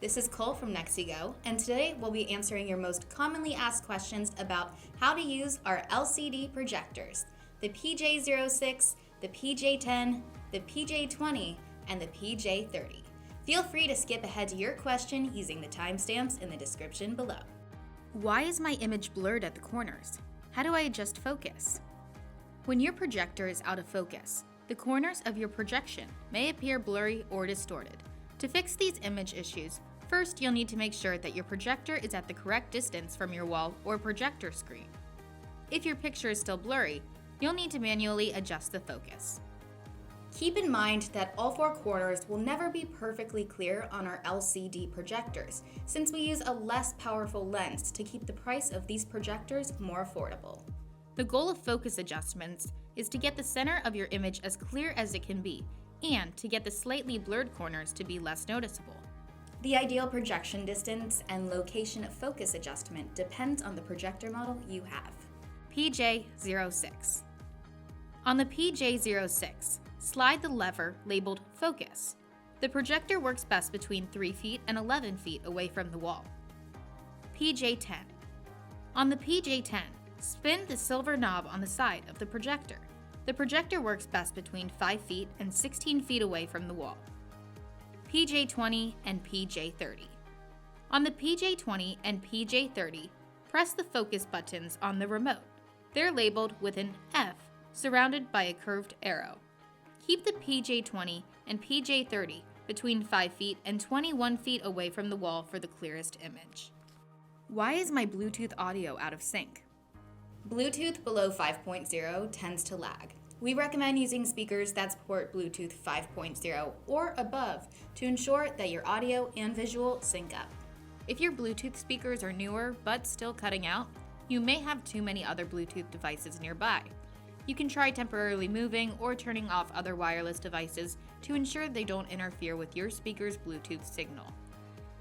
this is Cole from Nexigo, and today we'll be answering your most commonly asked questions about how to use our LCD projectors, the PJ06, the PJ10, the PJ20, and the PJ30. Feel free to skip ahead to your question using the timestamps in the description below. Why is my image blurred at the corners? How do I adjust focus? When your projector is out of focus, the corners of your projection may appear blurry or distorted. To fix these image issues, first you'll need to make sure that your projector is at the correct distance from your wall or projector screen. If your picture is still blurry, you'll need to manually adjust the focus. Keep in mind that all four corners will never be perfectly clear on our LCD projectors, since we use a less powerful lens to keep the price of these projectors more affordable. The goal of focus adjustments is to get the center of your image as clear as it can be, and to get the slightly blurred corners to be less noticeable. The ideal projection distance and location of focus adjustment depends on the projector model you have. PJ06. On the PJ06, slide the lever labeled Focus. The projector works best between 3 feet and 11 feet away from the wall. PJ10. On the PJ10, spin the silver knob on the side of the projector. The projector works best between 5 feet and 16 feet away from the wall. PJ20 and PJ30. On the PJ20 and PJ30, press the focus buttons on the remote. They're labeled with an F surrounded by a curved arrow. Keep the PJ20 and PJ30 between 5 feet and 21 feet away from the wall for the clearest image. Why is my Bluetooth audio out of sync? Bluetooth below 5.0 tends to lag. We recommend using speakers that support Bluetooth 5.0 or above to ensure that your audio and visual sync up. If your Bluetooth speakers are newer but still cutting out, you may have too many other Bluetooth devices nearby. You can try temporarily moving or turning off other wireless devices to ensure they don't interfere with your speaker's Bluetooth signal.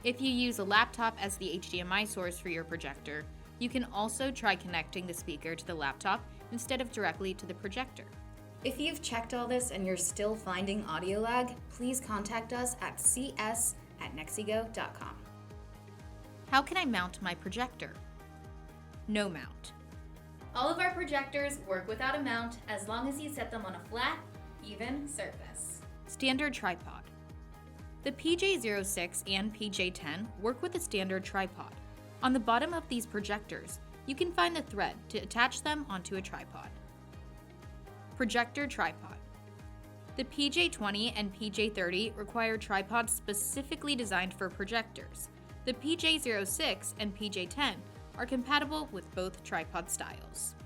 If you use a laptop as the HDMI source for your projector, you can also try connecting the speaker to the laptop instead of directly to the projector. If you've checked all this and you're still finding audio lag, please contact us at cs@nexigo.com. How can I mount my projector? No mount. All of our projectors work without a mount as long as you set them on a flat, even surface. Standard tripod. The PJ06 and PJ10 work with a standard tripod. On the bottom of these projectors, you can find the thread to attach them onto a tripod. Projector tripod. The PJ20 and PJ30 require tripods specifically designed for projectors. The PJ06 and PJ10 are compatible with both tripod styles.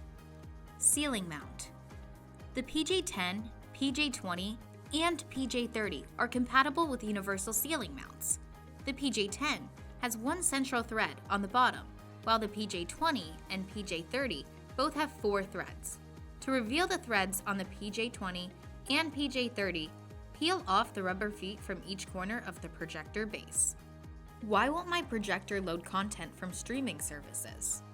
Ceiling mount. The PJ10, PJ20, and PJ30 are compatible with universal ceiling mounts. The PJ10 has one central thread on the bottom, while the PJ20 and PJ30 both have 4 threads. To reveal the threads on the PJ20 and PJ30, peel off the rubber feet from each corner of the projector base. Why won't my projector load content from streaming services?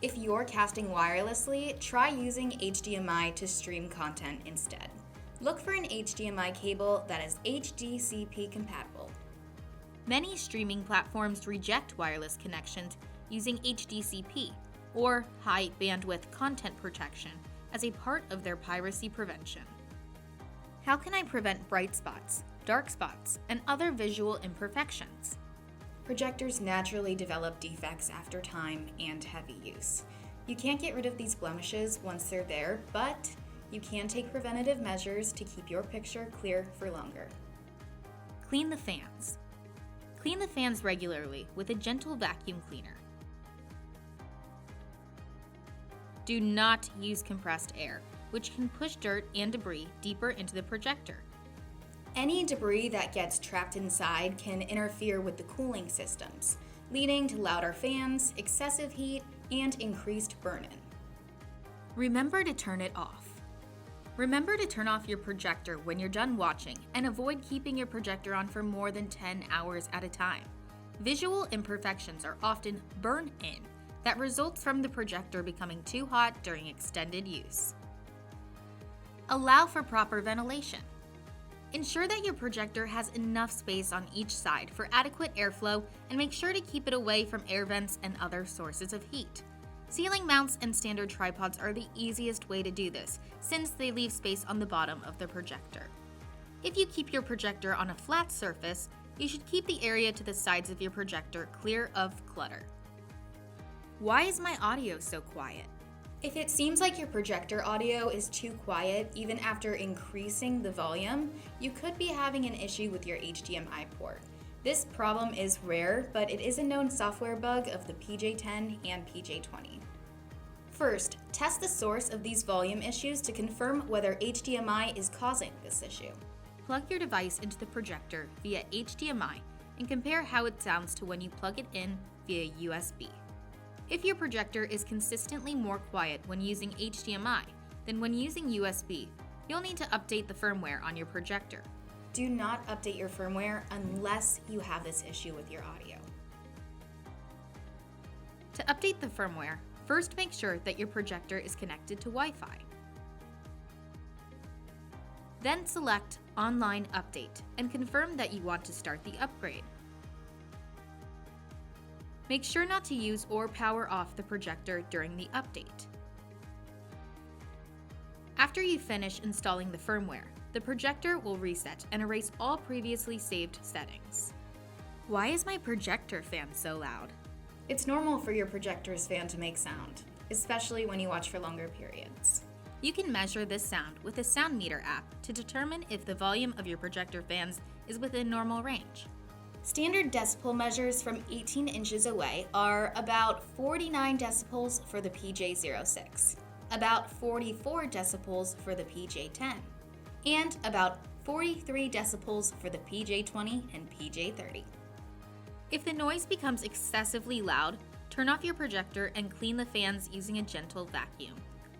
If you're casting wirelessly, try using HDMI to stream content instead. Look for an HDMI cable that is HDCP compatible. Many streaming platforms reject wireless connections using HDCP, or high bandwidth content protection, as a part of their piracy prevention. How can I prevent bright spots, dark spots, and other visual imperfections? Projectors naturally develop defects after time and heavy use. You can't get rid of these blemishes once they're there, but you can take preventative measures to keep your picture clear for longer. Clean the fans. Clean the fans regularly with a gentle vacuum cleaner. Do not use compressed air, which can push dirt and debris deeper into the projector. Any debris that gets trapped inside can interfere with the cooling systems, leading to louder fans, excessive heat, and increased burn-in. Remember to turn it off. Remember to turn off your projector when you're done watching and avoid keeping your projector on for more than 10 hours at a time. Visual imperfections are often burn-in that results from the projector becoming too hot during extended use. Allow for proper ventilation. Ensure that your projector has enough space on each side for adequate airflow, and make sure to keep it away from air vents and other sources of heat. Ceiling mounts and standard tripods are the easiest way to do this, since they leave space on the bottom of the projector. If you keep your projector on a flat surface, you should keep the area to the sides of your projector clear of clutter. Why is my audio so quiet? If it seems like your projector audio is too quiet even after increasing the volume, you could be having an issue with your HDMI port. This problem is rare, but it is a known software bug of the PJ10 and PJ20. First, test the source of these volume issues to confirm whether HDMI is causing this issue. Plug your device into the projector via HDMI and compare how it sounds to when you plug it in via USB. If your projector is consistently more quiet when using HDMI than when using USB, you'll need to update the firmware on your projector. Do not update your firmware unless you have this issue with your audio. To update the firmware, first make sure that your projector is connected to Wi-Fi. Then select Online Update and confirm that you want to start the upgrade. Make sure not to use or power off the projector during the update. After you finish installing the firmware, the projector will reset and erase all previously saved settings. Why is my projector fan so loud? It's normal for your projector's fan to make sound, especially when you watch for longer periods. You can measure this sound with a sound meter app to determine if the volume of your projector fans is within normal range. Standard decibel measures from 18 inches away are about 49 decibels for the PJ06, about 44 decibels for the PJ10, and about 43 decibels for the PJ20 and PJ30. If the noise becomes excessively loud, turn off your projector and clean the fans using a gentle vacuum.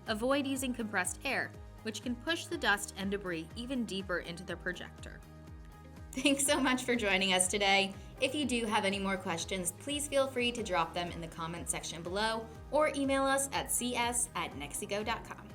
Avoid using compressed air, which can push the dust and debris even deeper into the projector. Thanks so much for joining us today. If you do have any more questions, please feel free to drop them in the comment section below or email us at cs@nexigo.com.